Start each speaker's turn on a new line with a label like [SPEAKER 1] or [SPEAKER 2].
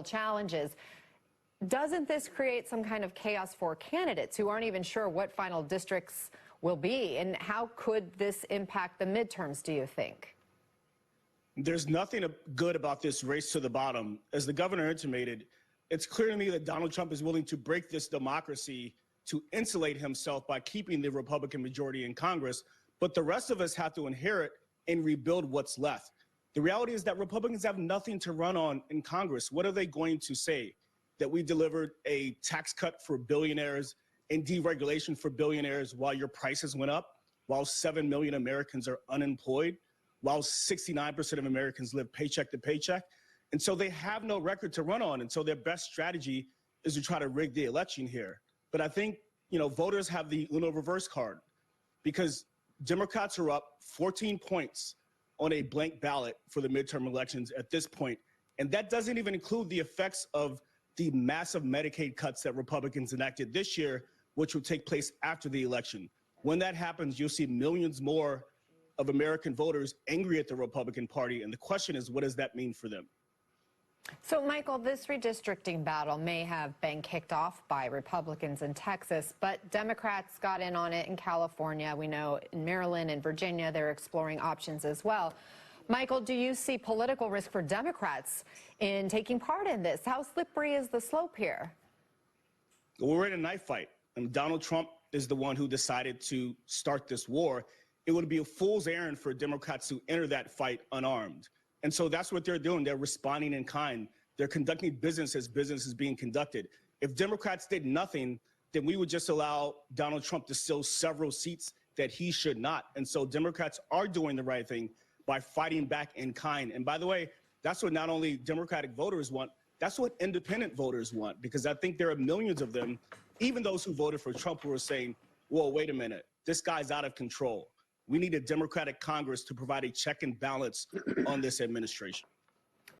[SPEAKER 1] challenges. Doesn't this create some kind of chaos for candidates who aren't even sure what final districts will be? And how could this impact the midterms, do you think?
[SPEAKER 2] There's nothing good about this race to the bottom. As the governor intimated, it's clear to me that Donald Trump is willing to break this democracy to insulate himself by keeping the Republican majority in Congress. But the rest of us have to inherit and rebuild what's left. The reality is that Republicans have nothing to run on in Congress. What are they going to say? That we delivered a tax cut for billionaires and deregulation for billionaires while your prices went up, while 7 million Americans are unemployed, while 69% of Americans live paycheck to paycheck. And so they have no record to run on. And so their best strategy is to try to rig the election here. But I think, voters have the little reverse card because Democrats are up 14 points on a blank ballot for the midterm elections at this point. And that doesn't even include the effects of the massive Medicaid cuts that Republicans enacted this year, which will take place after the election. When that happens, you'll see millions more of American voters angry at the Republican Party. And the question is, what does that mean for them?
[SPEAKER 1] So, Michael, this redistricting battle may have been kicked off by Republicans in Texas, but Democrats got in on it in California. We know in Maryland and Virginia, they're exploring options as well. Michael, do you see political risk for Democrats in taking part in this? How slippery is the slope here?
[SPEAKER 2] We're in a knife fight, and Donald Trump is the one who decided to start this war. It would be a fool's errand for Democrats to enter that fight unarmed. And so that's what they're doing. They're responding in kind. They're conducting business as business is being conducted. If Democrats did nothing, then we would just allow Donald Trump to steal several seats that he should not. And so Democrats are doing the right thing by fighting back in kind. And by the way, that's what not only Democratic voters want, that's what independent voters want, because I think there are millions of them, even those who voted for Trump, who are saying, well, wait a minute, this guy's out of control. We need a Democratic Congress to provide a check and balance on this administration.